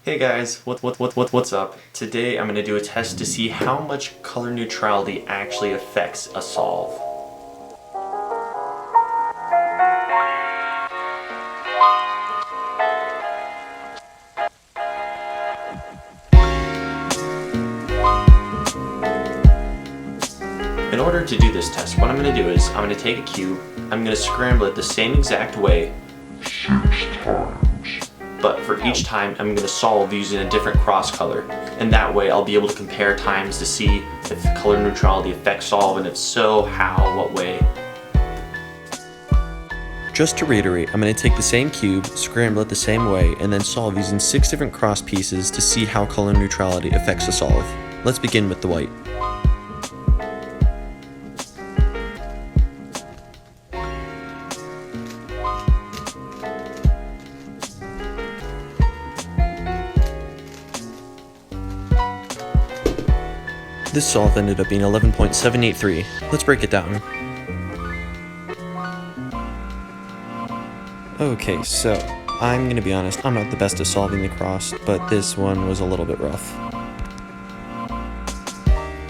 Hey guys, what's up? Today I'm going to do a test to see how much color neutrality actually affects a solve. In order to do this test, what I'm going to do is I'm going to take a cube, I'm going to scramble it the same exact way 6 times. But for each time I'm going to solve using a different cross color, and that way I'll be able to compare times to see if color neutrality affects solve, and if so, how, what way. Just to reiterate, I'm going to take the same cube, scramble it the same way, and then solve using 6 different cross pieces to see how color neutrality affects the solve. Let's begin with the white. This solve ended up being 11.783. Let's break it down. Okay, so I'm gonna be honest, I'm not the best at solving the cross, but this one was a little bit rough.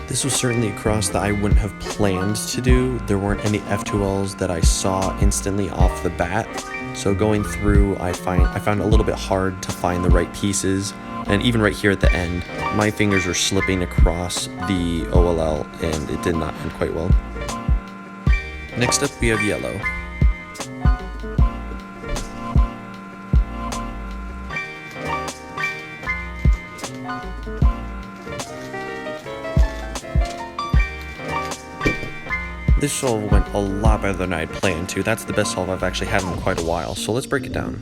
This was certainly a cross that I wouldn't have planned to do. There weren't any F2Ls that I saw instantly off the bat. So going through, I found it a little bit hard to find the right pieces. And even right here at the end, my fingers were slipping across the OLL and it did not end quite well. Next up we have yellow. This solve went a lot better than I had planned to. That's the best solve I've actually had in quite a while, so let's break it down.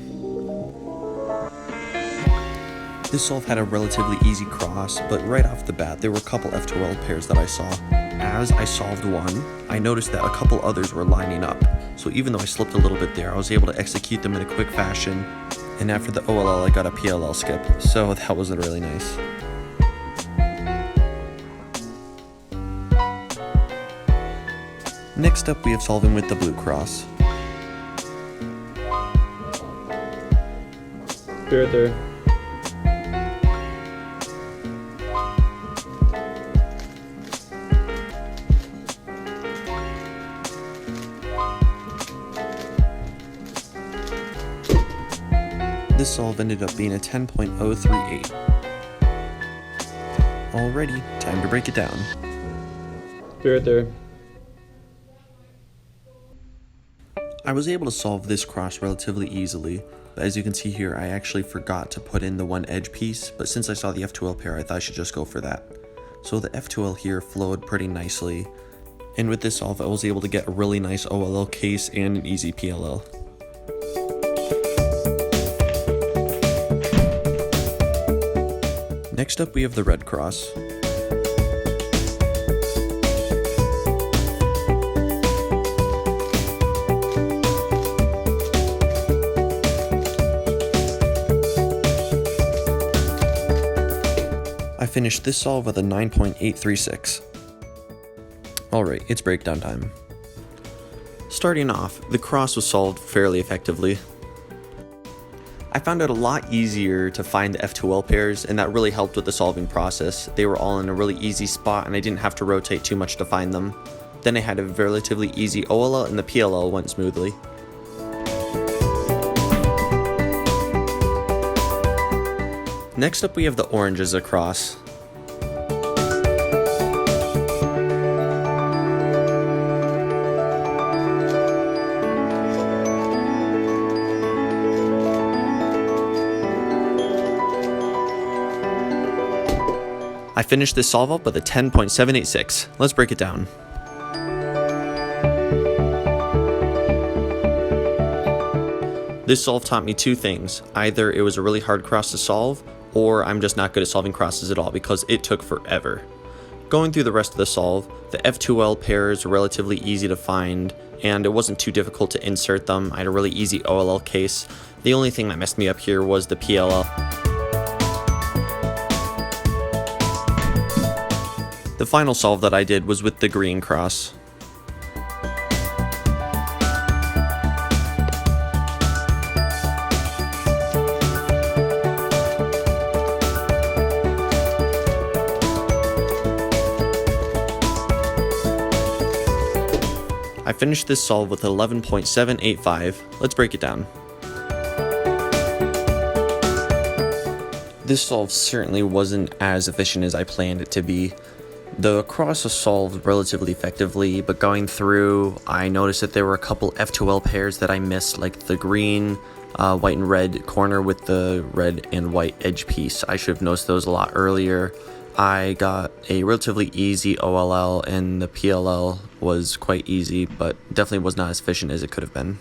This solve had a relatively easy cross, but right off the bat, there were a couple F2L pairs that I saw. As I solved one, I noticed that a couple others were lining up. So even though I slipped a little bit there, I was able to execute them in a quick fashion. And after the OLL, I got a PLL skip, so that wasn't really nice. Next up, we have solving with the blue cross. Be right there. This solve ended up being a 10.038. Alrighty, time to break it down. Be right there. I was able to solve this cross relatively easily, but as you can see here, I actually forgot to put in the one edge piece, but since I saw the F2L pair, I thought I should just go for that. So the F2L here flowed pretty nicely, and with this solve, I was able to get a really nice OLL case and an easy PLL. Next up, we have the red cross. I finished this solve with a 9.836. Alright, it's breakdown time. Starting off, the cross was solved fairly effectively. I found it a lot easier to find the F2L pairs, and that really helped with the solving process. They were all in a really easy spot and I didn't have to rotate too much to find them. Then I had a relatively easy OLL and the PLL went smoothly. Next up we have the oranges across. I finished this solve up with a 10.786. Let's break it down. This solve taught me two things. Either it was a really hard cross to solve, or I'm just not good at solving crosses at all because it took forever. Going through the rest of the solve, the F2L pairs were relatively easy to find, and it wasn't too difficult to insert them. I had a really easy OLL case. The only thing that messed me up here was the PLL. The final solve that I did was with the green cross. I finished this solve with 11.785. Let's break it down. This solve certainly wasn't as efficient as I planned it to be. The cross was solved relatively effectively, but going through, I noticed that there were a couple F2L pairs that I missed, like the green, white and red corner with the red and white edge piece. I should have noticed those a lot earlier. I got a relatively easy OLL, and the PLL was quite easy, but definitely was not as efficient as it could have been.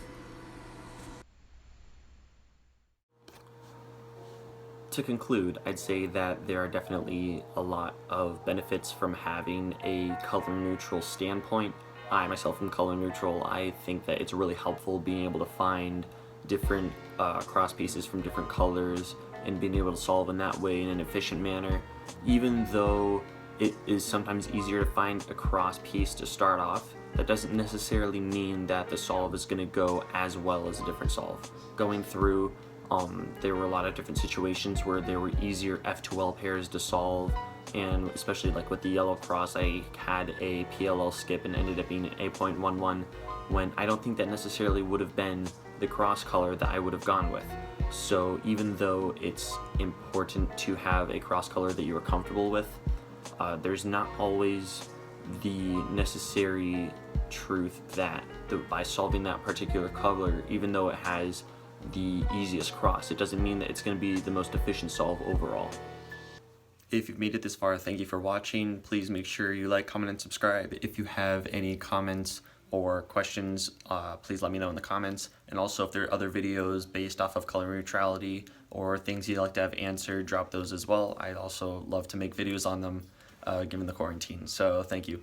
To conclude, I'd say that there are definitely a lot of benefits from having a color neutral standpoint. I myself am color neutral. I think that it's really helpful being able to find different cross pieces from different colors and being able to solve in that way in an efficient manner. Even though it is sometimes easier to find a cross piece to start off, that doesn't necessarily mean that the solve is going to go as well as a different solve. Going through, there were a lot of different situations where there were easier F2L pairs to solve, and especially like with the yellow cross, I had a PLL skip and ended up being an 8.11 when I don't think that necessarily would have been the cross color that I would have gone with. So even though it's important to have a cross color that you are comfortable with, there's not always the necessary truth that by solving that particular color, even though it has the easiest cross, it doesn't mean that it's going to be the most efficient solve overall. If you've made it this far, thank you for watching. Please make sure you like, comment, and subscribe. If you have any comments or questions, please let me know in the comments. And also, if there are other videos based off of color neutrality or things you'd like to have answered, drop those as well. I'd also love to make videos on them given the quarantine. So thank you.